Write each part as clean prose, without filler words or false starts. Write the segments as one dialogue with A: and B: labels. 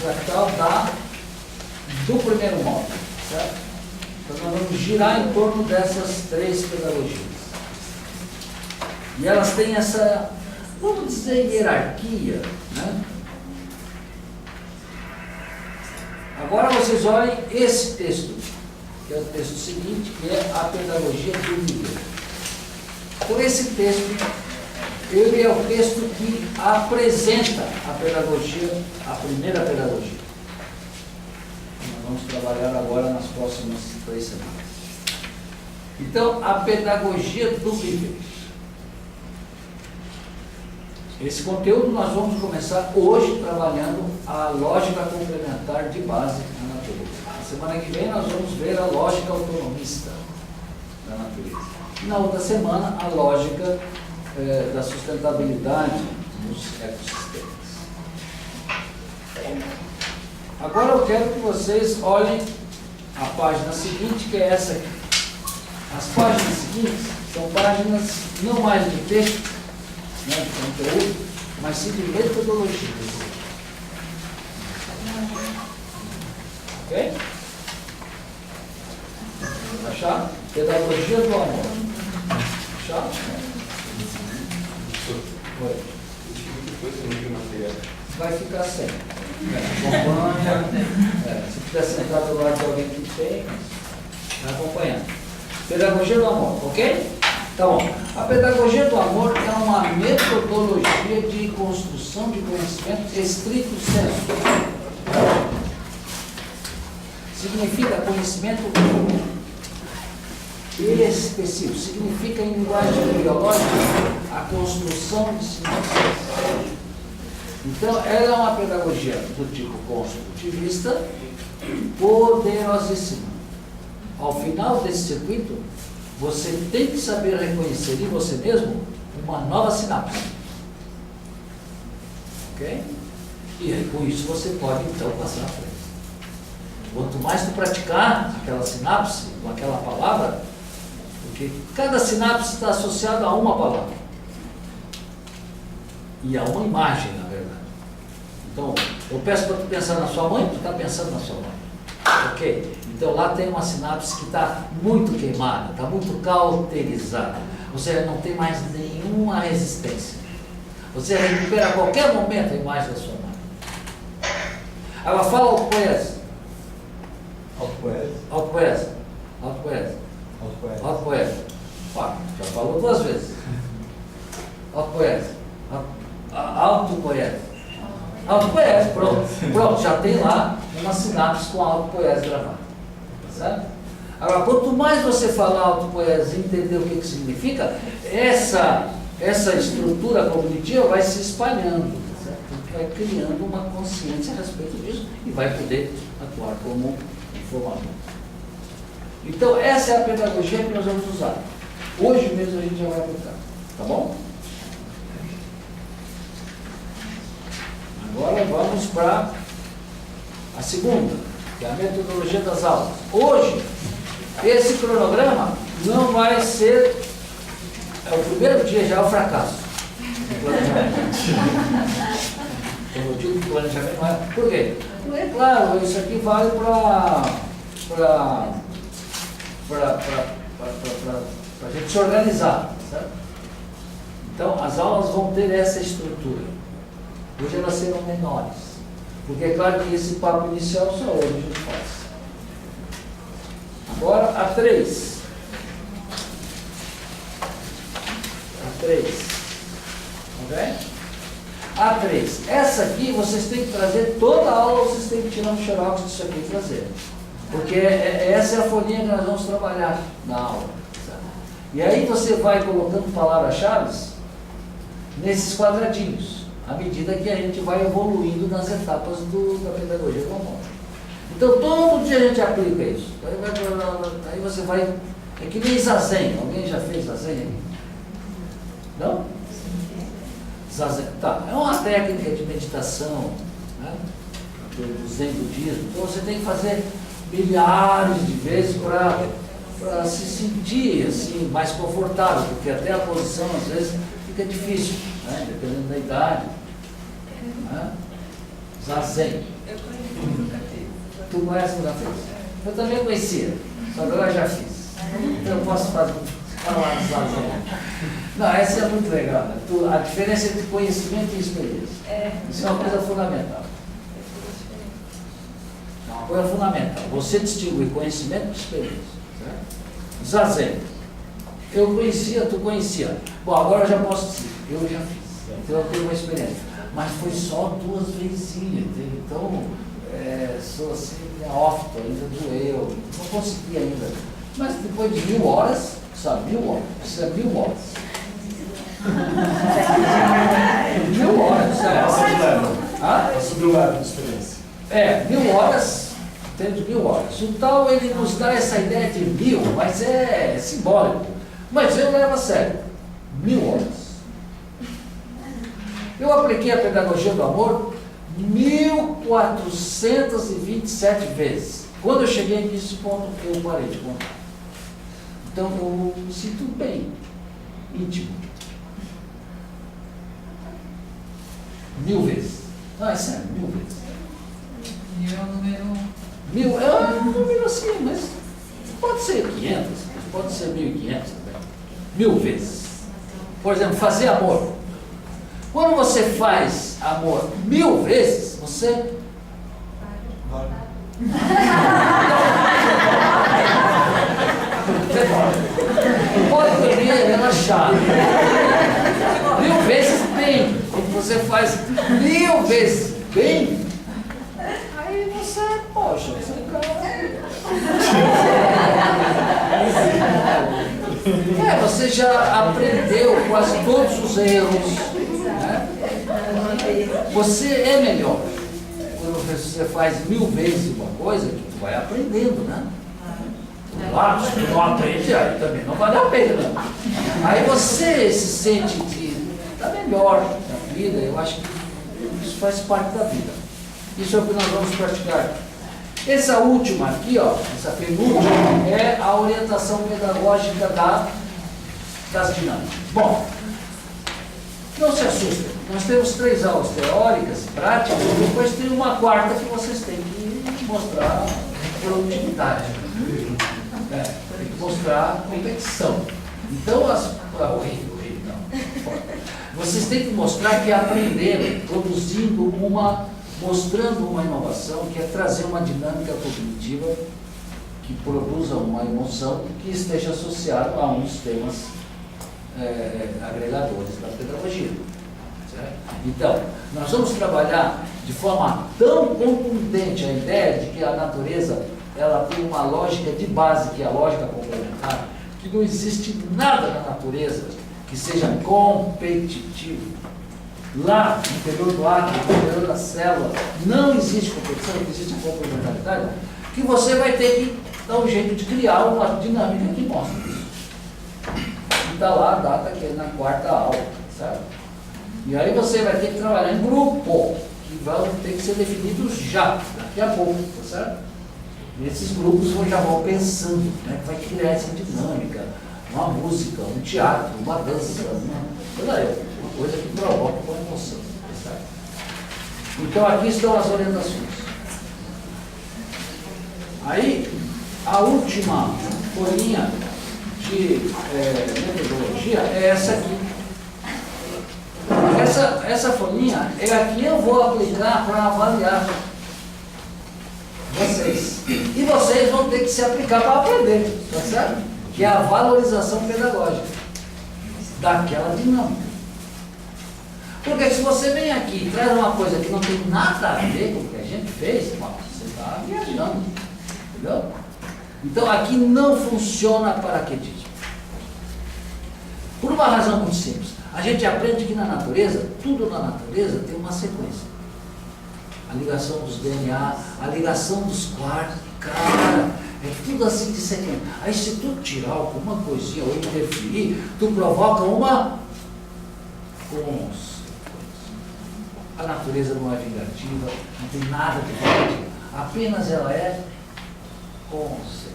A: fractal do primeiro módulo, certo? Então nós vamos girar em torno dessas três pedagogias. E elas têm essa, vamos dizer, hierarquia, né? Agora vocês olhem esse texto, que é o texto seguinte, que é a pedagogia do líder. Por esse texto, ele é o texto que apresenta a pedagogia, a primeira pedagogia. Nós vamos trabalhar agora nas próximas 3 semanas. Então, a pedagogia do líder. Esse conteúdo nós vamos começar hoje trabalhando a lógica complementar de base na natureza. Na semana que vem nós vamos ver a lógica autonomista da natureza. E na outra semana a lógica da sustentabilidade nos ecossistemas. Agora eu quero que vocês olhem a página seguinte, que é essa aqui. As páginas seguintes são páginas não mais de texto, né, de conteúdo, mas sim de metodologia. Ok? Achar? Pedagogia do amor. Achar? Oi. Vai ficar sem. Acompanha. Se quiser sentar do lado de alguém que tem, vai acompanhando. Pedagogia do amor, ok? Tá bom. A pedagogia do amor é uma metodologia de construção de conhecimento estrito sensu. Significa conhecimento específico. Significa, em linguagem biológica, a construção de sinapses. Então, ela é uma pedagogia do tipo construtivista, poderosíssima. Ao final desse circuito, você tem que saber reconhecer em você mesmo uma nova sinapse. Ok? E aí, com isso você pode então passar à frente. Quanto mais tu praticar aquela sinapse com aquela palavra, porque cada sinapse está associada a uma palavra e a uma imagem, na verdade. Então, eu peço para tu pensar na sua mãe, tu está pensando na sua mãe. Ok? Então lá tem uma sinapse que está muito queimada, está muito cauterizada. Ou seja, não tem mais nenhuma resistência. Você recupera a qualquer momento a imagem da sua mãe. Ela fala autopoese.
B: Autopoese.
A: Autopoese. Autopoese.
B: Autopoese.
A: Autopoese. Ó, já falou 2 vezes. Autopoese. Autopoese. Autopoese, pronto, já tem lá uma sinapse com a autopoese gravada. Certo? Agora, quanto mais você falar autopoese e entender o que significa, essa estrutura cognitiva vai se espalhando, certo? Vai criando uma consciência a respeito disso e vai poder atuar como informador. Então, essa é a pedagogia que nós vamos usar. Hoje mesmo a gente já vai aplicar. Tá bom? Agora vamos para a segunda, que é a metodologia das aulas. Hoje, esse cronograma não vai ser, o primeiro dia já é o fracasso do planejamento. Então, eu digo que o planejamento não é. Por quê? Porque, claro, isso aqui vale para a gente se organizar, certo? Então, as aulas vão ter essa estrutura. Hoje elas serão menores, porque é claro que esse papo inicial só hoje a gente faz. Agora, a 3. A 3. Ok? A 3. Essa aqui, vocês têm que trazer toda a aula, vocês têm que tirar um xerox disso aqui e trazer. Porque essa é a folhinha que nós vamos trabalhar na aula. Sabe? E aí você vai colocando palavras-chave nesses quadradinhos, à medida que a gente vai evoluindo nas etapas da pedagogia do amor. Então, todo dia a gente aplica isso. Aí você vai... É que nem Zazen. Alguém já fez Zazen aqui? Não? Zazen. Tá. É uma técnica de meditação, né? Do Zen budismo. Então, você tem que fazer milhares de vezes para se sentir assim, mais confortável, porque até a posição, às vezes, fica difícil, né? Dependendo da idade. Né? Zazen.
C: Eu conheço, nunca fiz.
A: Tu conhece, nunca fez? Eu também conhecia, só que agora já fiz. Então eu posso falar do Zazen. Não, essa é muito legal. Né? A diferença entre conhecimento e experiência. Isso é uma coisa fundamental. É uma coisa fundamental. Você distinguir conhecimento de experiência. Certo? Zazen. Eu conhecia, tu conhecia. Bom, agora eu já posso dizer, eu já fiz. Então eu tenho uma experiência. Mas foi só 2 vezinhas. Então, sou assim, neófito, ainda doeu. Não consegui ainda. Mas depois de 1000 horas, sabe, 1000 horas. Isso é 1000 horas. 1000 horas,
D: Subiu o lado de experiência.
A: 1000 horas, tendo 1000 horas. Então ele nos dá essa ideia de 1000, mas é simbólico. Mas eu levo a sério. 1000 horas. Eu apliquei a pedagogia do amor 1427 vezes. Quando eu cheguei nesse ponto, eu parei de contar. Então eu me sinto bem, íntimo. 1000 vezes. Não, é sério, 1000 vezes.
C: 1000 é um número...
A: 1000 é um número assim, mas pode ser 500, pode ser 1500 também. 1000 vezes. Por exemplo, fazer amor. Quando você faz amor 1000 vezes, você... pode dormir relaxado. 1000 vezes bem. Quando você faz 1000 vezes bem, aí você, poxa, você você já aprendeu quase todos os erros, né? Você é melhor. Quando você faz 1000 vezes uma coisa, que tu vai aprendendo, né? Claro, se tu não aprende, aí também não vale a pena. Né? Aí você se sente que está melhor na vida. Eu acho que isso faz parte da vida. Isso é o que nós vamos praticar. Essa última aqui, ó, essa penúltima, é a orientação pedagógica das dinâmicas. Bom, não se assustem. Nós temos 3 aulas teóricas, práticas, e depois tem uma quarta que vocês têm que mostrar produtividade. Tem que mostrar competição. Então, vocês têm que mostrar que aprenderam, mostrando uma inovação, que é trazer uma dinâmica cognitiva que produza uma emoção que esteja associada a um dos temas agregadores da pedagogia. Certo? Então, nós vamos trabalhar de forma tão contundente a ideia de que a natureza ela tem uma lógica de base, que é a lógica complementar, que não existe nada na natureza que seja competitivo. Lá, no interior do átomo, no interior da célula, não existe competição, não existe complementaridade, que você vai ter que dar um jeito de criar uma dinâmica que mostra isso. E está lá a data que é na 4ª aula, certo? E aí você vai ter que trabalhar em grupo, que vão ter que ser definidos já, daqui a pouco, tá certo? E esses grupos já vão pensando, né, que vai criar essa dinâmica, uma música, um teatro, uma dança, uma coisa que provoca uma emoção. Certo? Então aqui estão as orientações. Aí, a última folhinha de metodologia é essa aqui. Essa folhinha é a que eu vou aplicar para avaliar vocês. E vocês vão ter que se aplicar para aprender, tá certo? Que é a valorização pedagógica daquela dinâmica. Porque se você vem aqui e traz uma coisa que não tem nada a ver com o que a gente fez, você está viajando. Entendeu? Então aqui não funciona paraquedismo. Por uma razão muito simples. A gente aprende que na natureza, tudo na natureza tem uma sequência. A ligação dos DNA, a ligação dos quartos, cara, é tudo assim de sequência. Aí se tu tirar alguma coisinha ou interferir, tu provoca uma consequência. A natureza não é vingativa, não tem nada de vingativo, apenas ela é consequência.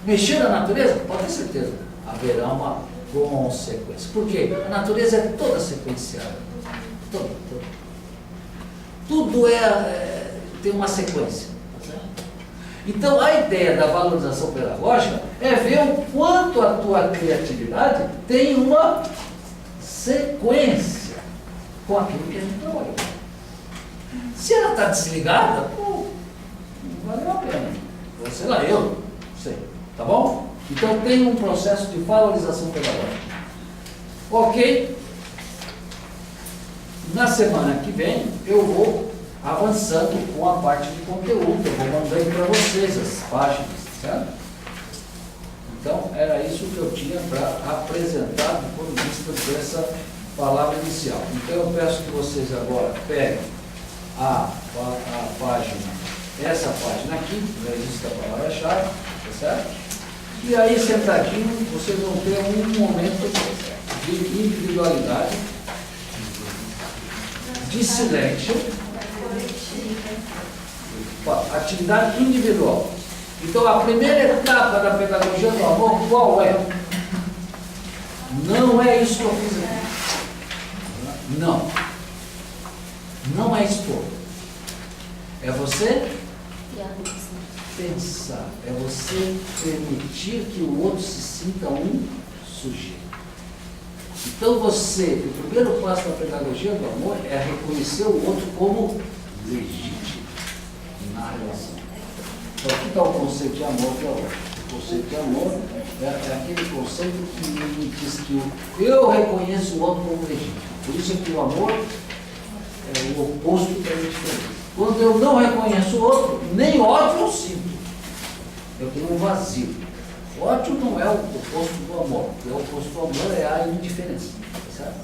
A: Mexer na natureza, pode ter certeza, haverá uma consequência. Por quê? A natureza é toda sequenciada. Toda. tudo tem uma sequência. Tá certo? Então, a ideia da valorização pedagógica é ver o quanto a tua criatividade tem uma sequência com aquilo que a gente trabalhou. Se ela está desligada, pô, não valeu a pena. Ou sei lá, eu não sei. Tá bom? Então tem um processo de valorização pedagógica. Ok? Na semana que vem eu vou avançando com a parte de conteúdo. Eu vou mandando para vocês as páginas, certo? Então era isso que eu tinha para apresentar do ponto de vista dessa palavra inicial. Então eu peço que vocês agora peguem a página, essa página aqui, o registro da palavra-chave, tá certo? E aí, sentadinho, vocês vão ter um momento de individualidade, de silêncio, atividade individual. Então, a primeira etapa da pedagogia do amor, qual é? Não é isso que eu fiz aqui. Não. Não é expor. É você pensar, é você permitir que o outro se sinta um sujeito. Então você, o primeiro passo da pedagogia do amor é reconhecer o outro como legítimo na relação. Então aqui está o conceito de amor que é outro. O conceito de amor é aquele conceito que me diz que eu reconheço o outro como legítimo. Por isso é que o amor é o oposto da indiferença. Quando eu não reconheço o outro, nem ódio eu sinto. Eu tenho um vazio. O ódio não é o oposto do amor. O oposto do amor é a indiferença. Certo?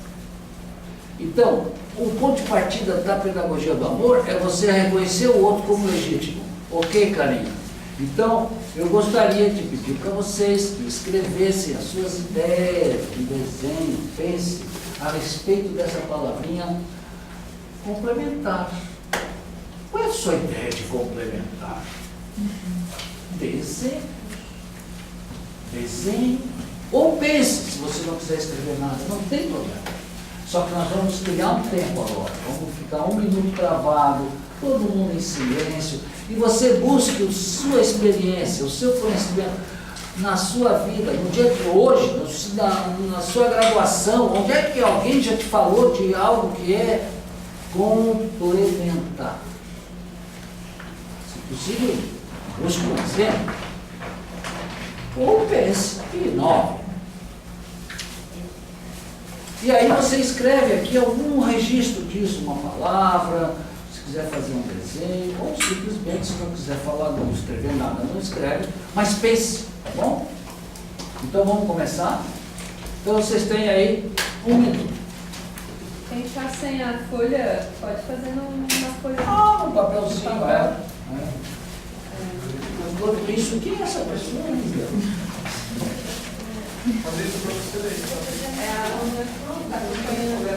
A: Então, o ponto de partida da pedagogia do amor é você reconhecer o outro como legítimo. Ok, carinho? Então, eu gostaria de pedir para vocês que escrevessem as suas ideias, um desenho, pense a respeito dessa palavrinha complementar. Qual é a sua ideia de complementar? Desenho. Desenho. Ou pense, se você não quiser escrever nada, não tem problema. Só que nós vamos criar um tempo agora. Vamos ficar 1 minuto travado, todo mundo em silêncio, e você busque a sua experiência, o seu conhecimento na sua vida, no dia de hoje, na sua graduação, onde é que alguém já te falou de algo que é complementar? Se possível, busque um exemplo, ou pense e inove. E aí você escreve aqui algum registro disso, uma palavra, se quiser fazer um desenho, ou simplesmente, se não quiser falar, não escrever nada, não escreve, mas pense, tá bom? Então vamos começar? Então vocês têm aí 1 minuto.
E: Quem está sem a folha, pode fazer numa folha.
A: Um papelzinho, Enquanto isso, quem é essa pessoa?
D: Fazer isso para você ler.
E: É a aluna que está acompanhando.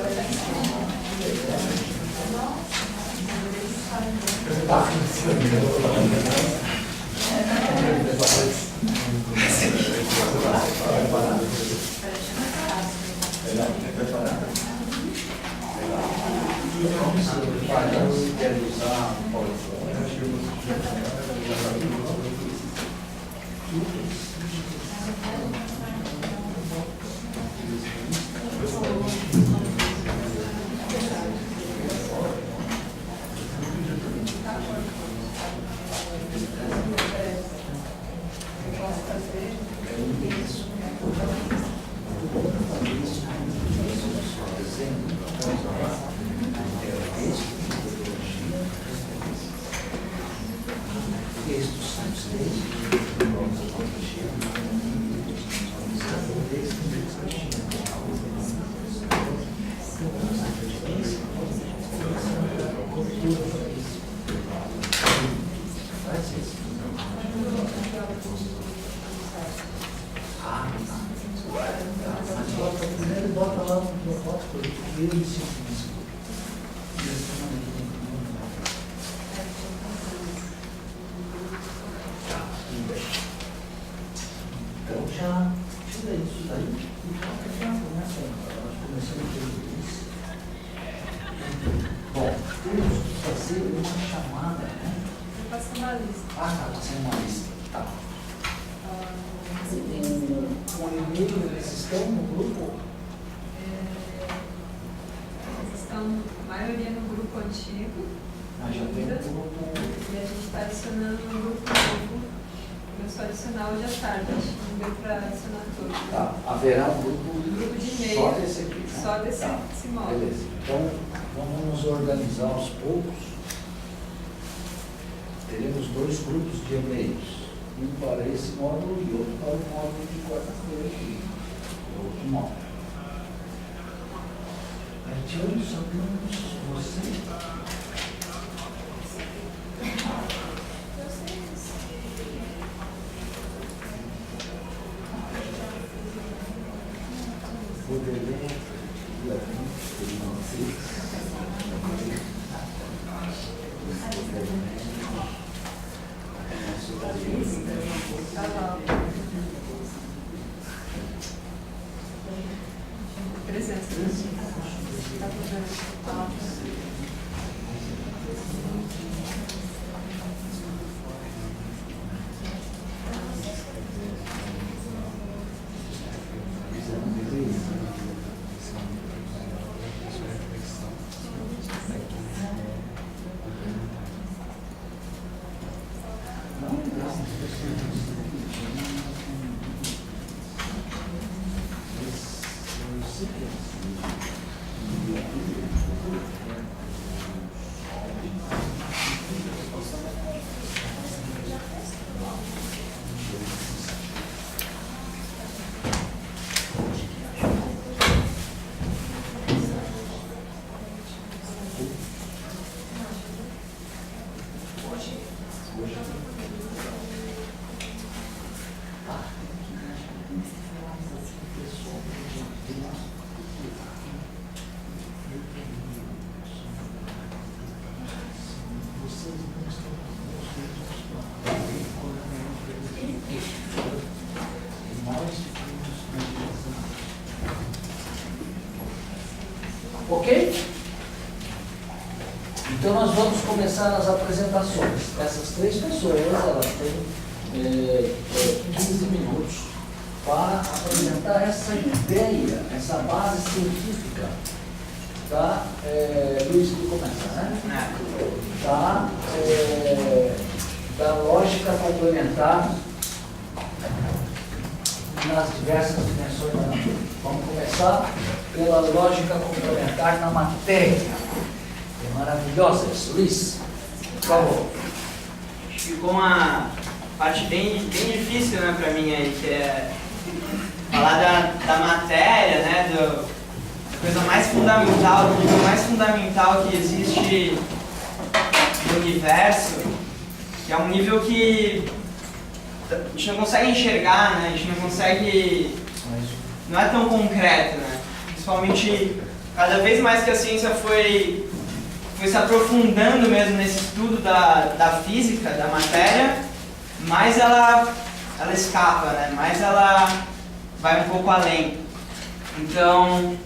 A: Bota lá no foto, eu me sinto isso. Então já tira isso daí e já começa aí. Nós começamos a fazer isso. Bom, temos que fazer Ah, tá, passando uma lista. Tá. Com e-mail, eles estão no grupo?
E: Eles estão, a maioria no grupo antigo.
A: Ah, já tem um grupo.
E: E a gente está adicionando um grupo novo. Eu só adicionar hoje à tarde, acho que não deu para adicionar todos.
A: Tá, haverá um grupo
E: De e-mail.
A: só desse aqui. Né?
E: Só desse módulo.
A: Beleza. Então, vamos nos organizar aos poucos. Teremos 2 grupos de e-mails. Um para esse módulo e outro para o módulo de quarta-feira aqui. Outro módulo. Adiante, sabemos você. Ok? Então nós vamos começar as apresentações. Essas 3 pessoas, elas têm 15 minutos para apresentar essa ideia, essa base científica da Luiz que começa, né? Da lógica complementar nas diversas dimensões da natureza. Vamos começar pela lógica complementar na matéria. É maravilhosa isso. Luiz, por favor.
F: Ficou uma parte bem difícil, né, para mim aí, que é falar da matéria, né, da coisa mais fundamental, do nível mais fundamental que existe no universo, que é um nível que a gente não consegue enxergar, né, a gente não consegue, não é tão concreto, né, principalmente cada vez mais que a ciência foi se aprofundando mesmo nesse estudo da física, da matéria, mais ela escapa, né? Mais ela vai um pouco além. Então,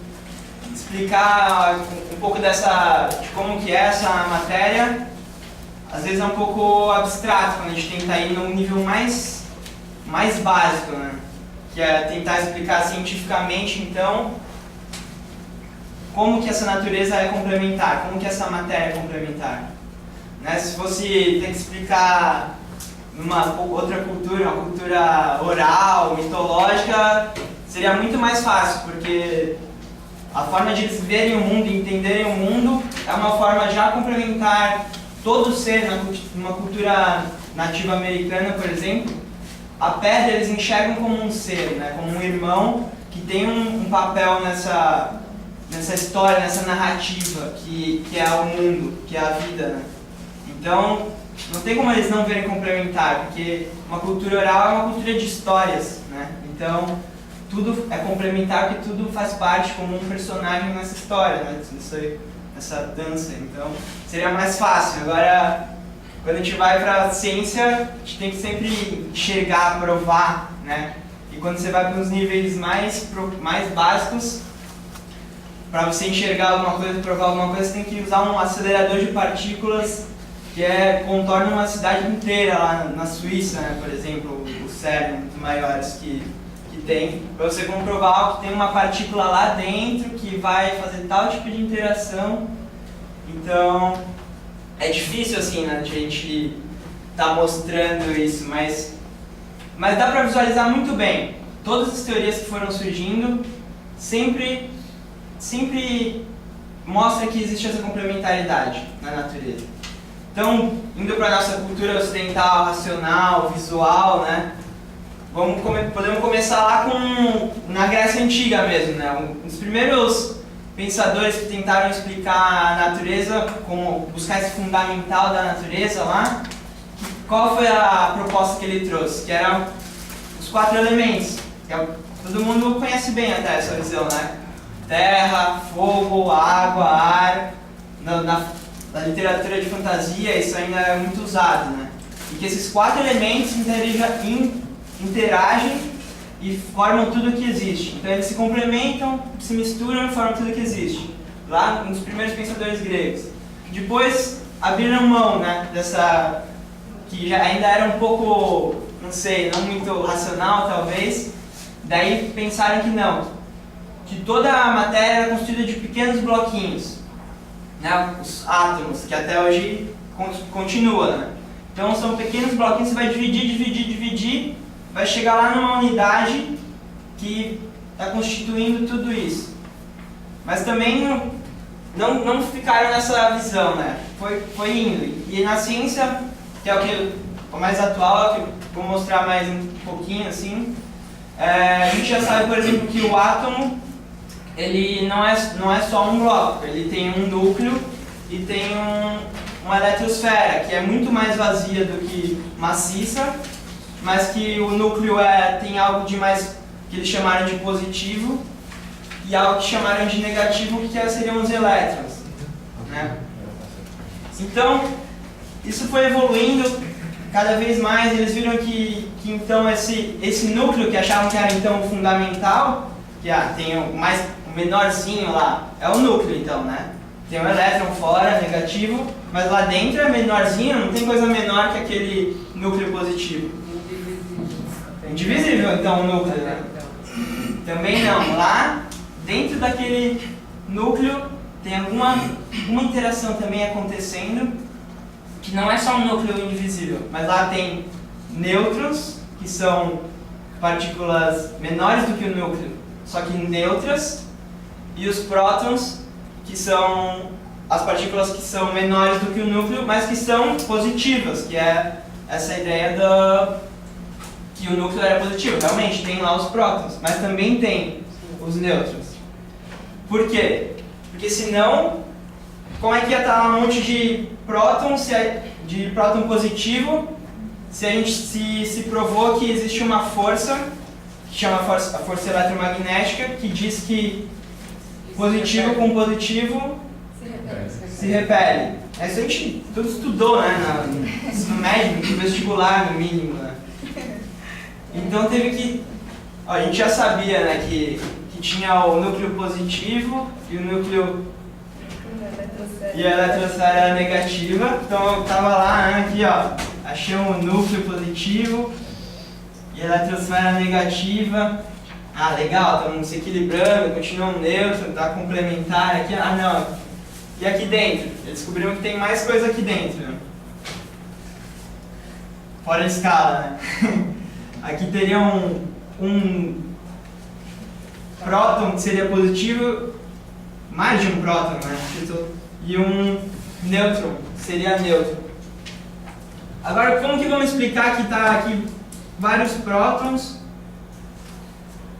F: explicar um pouco de como que é essa matéria, às vezes é um pouco abstrato quando a gente tenta ir num nível mais básico, né? Que é tentar explicar cientificamente, então, como que essa natureza é complementar, como que essa matéria é complementar. Né? Se fosse ter que explicar numa outra cultura, uma cultura oral, mitológica, seria muito mais fácil, porque a forma de eles verem o mundo e entenderem o mundo é uma forma já complementar todo ser. Numa cultura nativa americana, por exemplo, a pedra eles enxergam como um ser, né? Como um irmão que tem um papel nessa história, nessa narrativa que é o mundo, que é a vida, né? Então, não tem como eles não verem complementar, porque uma cultura oral é uma cultura de histórias, né? Então, tudo é complementar, porque tudo faz parte como um personagem nessa história, né? Nessa dança. Então, seria mais fácil. Agora, quando a gente vai para a ciência, a gente tem que sempre enxergar, provar, né? E quando você vai para os níveis mais básicos, para você enxergar alguma coisa, provar alguma coisa, você tem que usar um acelerador de partículas que contorna uma cidade inteira lá na Suíça, né, por exemplo, o CERN, um dos maiores que tem, para você comprovar que tem uma partícula lá dentro que vai fazer tal tipo de interação. Então, é difícil assim, né, de a gente estar mostrando isso, mas dá para visualizar muito bem. Todas as teorias que foram surgindo sempre mostra que existe essa complementaridade na natureza. Então, indo para a nossa cultura ocidental, racional, visual, né? Podemos começar lá na Grécia Antiga mesmo, né? Um dos primeiros pensadores que tentaram explicar a natureza, como buscar esse fundamental da natureza lá. Qual foi a proposta que ele trouxe? Que eram os 4 elementos. Todo mundo conhece bem até essa visão, né? Terra, fogo, água, ar. Na literatura de fantasia isso ainda é muito usado, né? E que esses 4 elementos interagem e formam tudo o que existe. Então eles se complementam, se misturam e formam tudo o que existe. Lá nos primeiros pensadores gregos. Depois abriram mão, né, dessa, que já ainda era um pouco, não sei, não muito racional talvez. Daí pensaram que não, que toda a matéria era constituída de pequenos bloquinhos, né, os átomos, que até hoje continua, né? Então são pequenos bloquinhos, você vai dividir, vai chegar lá numa unidade que está constituindo tudo isso. Mas também não ficaram nessa visão, né? Foi indo. E na ciência, que é o mais atual, que eu vou mostrar mais um pouquinho assim, a gente já sabe, por exemplo, que o átomo ele não é só um bloco, ele tem um núcleo e tem uma eletrosfera, que é muito mais vazia do que maciça, mas que o núcleo tem algo de mais, que eles chamaram de positivo, e algo que chamaram de negativo, que seriam os elétrons, né? Então, isso foi evoluindo cada vez mais. Eles viram que então esse núcleo que achavam que era então fundamental, que tem o menorzinho lá, é o núcleo então, né? Tem um elétron fora, negativo, mas lá dentro é menorzinho, não tem coisa menor que aquele núcleo positivo. Indivisível então o núcleo, né? Também não. Lá dentro daquele núcleo tem alguma interação também acontecendo, que não é só um núcleo indivisível, mas lá tem nêutrons, que são partículas menores do que o núcleo, só que neutras, e os prótons, que são as partículas que são menores do que o núcleo, mas que são positivas, que é essa ideia que o núcleo era positivo. Realmente tem lá os prótons, mas também tem os nêutrons. Por quê? Porque senão, como é que ia estar um monte de prótons, de próton positivo, se a gente se provou que existe uma força, que chama a força eletromagnética, que diz que positivo com positivo se repele. Isso a gente tudo estudou, né, no ensino médio, no vestibular, no mínimo, né? Então teve que... a gente já sabia, né, que tinha o núcleo positivo e o núcleo... e a eletrosfera era negativa. Então eu tava lá, né, aqui, ó, achei um núcleo positivo e a eletrosfera negativa. Ah, legal, estamos se equilibrando, continua um nêutron, tá complementar aqui. Ah, não. E aqui dentro? Eles descobriram que tem mais coisa aqui dentro, né? Fora de escala, né? Aqui teria um próton que seria positivo, mais de um próton, né? E um nêutron, seria neutro. Agora, como que vamos explicar que está aqui vários prótons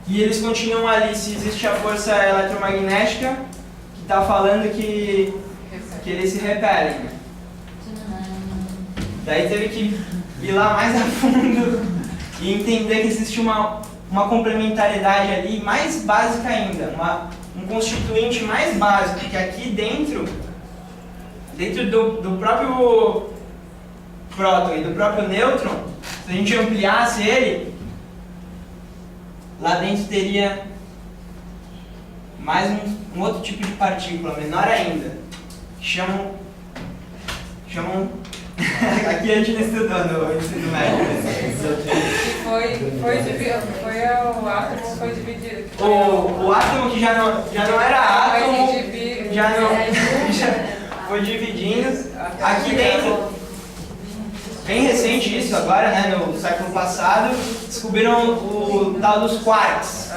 F: e eles continuam ali, se existe a força eletromagnética que está falando que eles se repelem, né? Daí teve que ir lá mais a fundo e entender que existe uma complementariedade ali mais básica ainda, um constituinte mais básico, que aqui dentro do próprio próton e do próprio nêutron, se a gente ampliasse ele, lá dentro teria mais um outro tipo de partícula, menor ainda, que chamam Aqui a gente não estudou no ensino médio.
C: Foi o átomo foi dividido.
F: O átomo que já não era átomo, já foi dividindo. Aqui dentro, bem recente isso agora, né, no século passado, descobriram o tal dos quarks.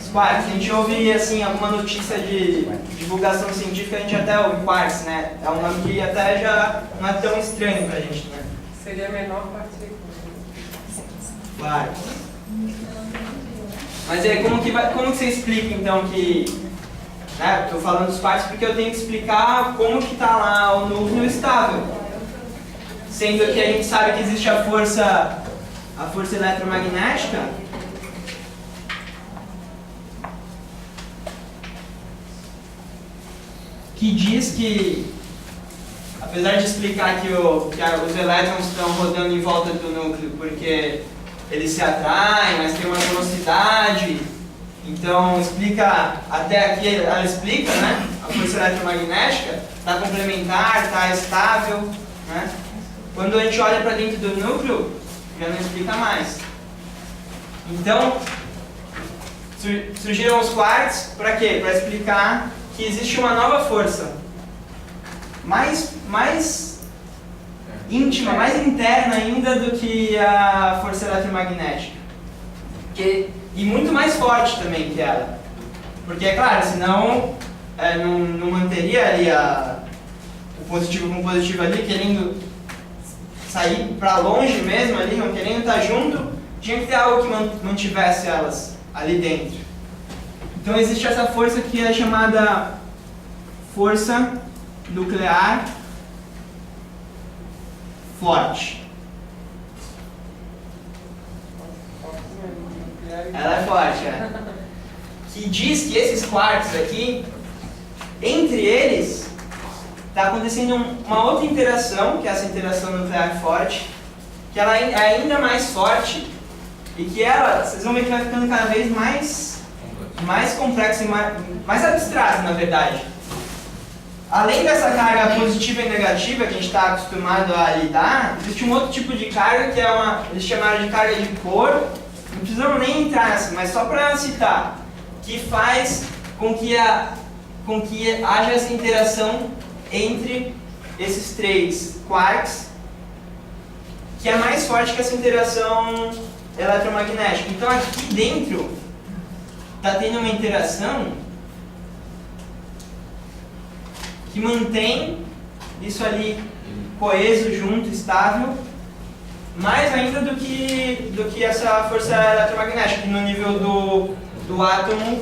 F: Os quarks, a gente ouve assim, alguma notícia de divulgação científica, a gente até ouve quarks, né? É um nome que até já não é tão estranho pra gente, né?
C: Seria a menor partícula.
F: Quarks. Mas aí, como que você explica então que... Né, estou falando dos quarks porque eu tenho que explicar como que está lá o núcleo estável. Sendo que a gente sabe que existe a força eletromagnética, que diz que, apesar de explicar que os elétrons estão rodando em volta do núcleo porque eles se atraem, mas tem uma velocidade, então explica, até aqui ela explica, né? A força eletromagnética está complementar, está estável, né? Quando a gente olha para dentro do núcleo, já não explica mais. Então, surgiram os quarks para quê? Para explicar que existe uma nova força, mais íntima, mais interna ainda do que a força eletromagnética. E muito mais forte também que ela. Porque, é claro, senão não manteria ali o positivo com o positivo ali, querendo sair para longe mesmo ali, não querendo estar junto, tinha que ter algo que mantivesse elas ali dentro. Então existe essa força que é chamada força nuclear forte. Ela é forte, que diz que esses quarks aqui, entre eles, está acontecendo uma outra interação, que é essa interação nuclear forte, que ela é ainda mais forte e que ela, vocês vão ver que vai ficando cada vez mais complexa e mais abstrata, na verdade. Além dessa carga positiva e negativa que a gente está acostumado a lidar, existe um outro tipo de carga que eles chamaram de carga de Bohr. Não precisamos nem entrar nessa, mas só para citar, que faz com que haja essa interação entre esses três quarks, que é mais forte que essa interação eletromagnética. Então aqui dentro está tendo uma interação que mantém isso ali coeso, junto, estável, mais ainda do que essa força eletromagnética, que no nível do átomo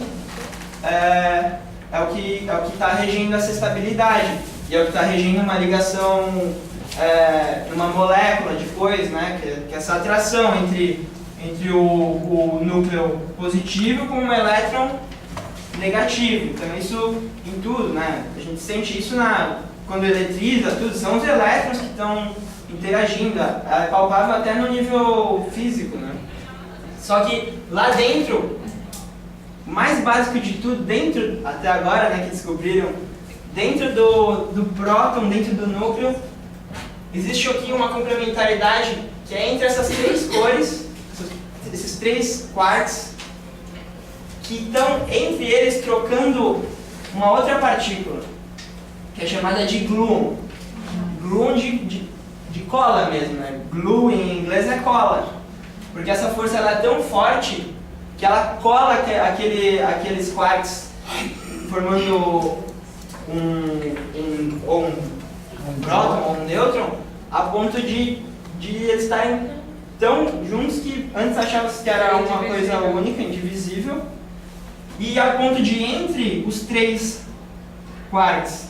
F: é o que está regendo essa estabilidade, e é o que está regendo uma ligação numa molécula depois, né, que é essa atração entre o núcleo positivo com o elétron negativo. Então isso em tudo, né? A gente sente isso quando eletriza, tudo, são os elétrons que estão interagindo, é palpável até no nível físico, né? Só que lá dentro, o mais básico de tudo, dentro, até agora, né, que descobriram, dentro do próton, dentro do núcleo, existe aqui uma complementaridade que é entre essas três cores, esses três quarks, que estão entre eles trocando uma outra partícula, que é chamada de gluon. Gluon de cola mesmo, né? Glue em inglês é cola, porque essa força ela é tão forte que ela cola aqueles quarks, formando um próton ou um nêutron, a ponto de eles estarem tão juntos que antes achava-se que era uma coisa única, indivisível, e a ponto de entre os três quarks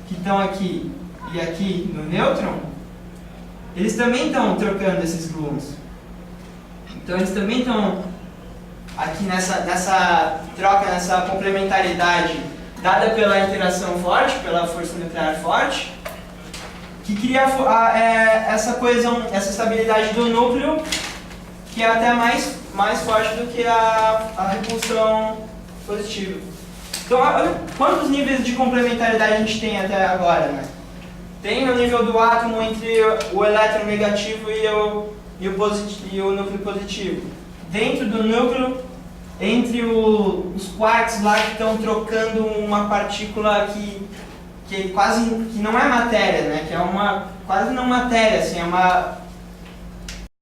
F: que estão aqui e aqui no nêutron, eles também estão trocando esses gluons. Então eles também estão aqui nessa troca, nessa complementaridade dada pela interação forte, pela força nuclear forte, que cria essa coesão, essa estabilidade do núcleo, que é até mais forte do que a repulsão positiva. Então, olha quantos níveis de complementaridade a gente tem até agora, né? tem o nível do átomo entre o elétron negativo e o núcleo positivo. Dentro do núcleo, entre os quarks lá que estão trocando uma partícula que quase que não é matéria, né? Que é uma quase não matéria, assim, é uma